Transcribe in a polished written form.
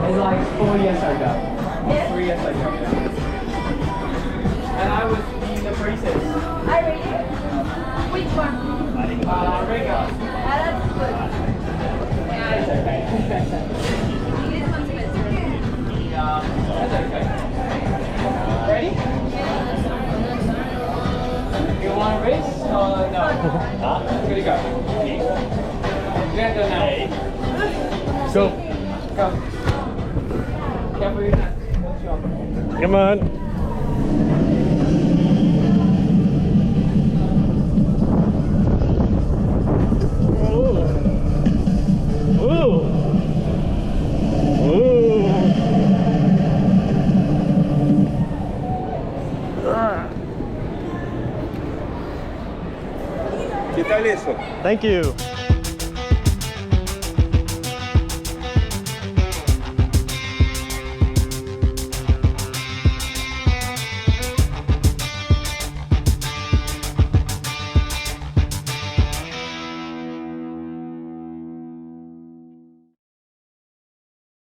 It's like 4 years ago. 3 years ago. And I was in the braces. I really? Which one? Regular. That's good. It's okay. This one's better. That's okay. Ready? You want to race or no? Good to go. Gentle now. Go. Go. Careful your neck. What's your Come on. Ooh. Ooh. Ooh. Kita listo. Thank you.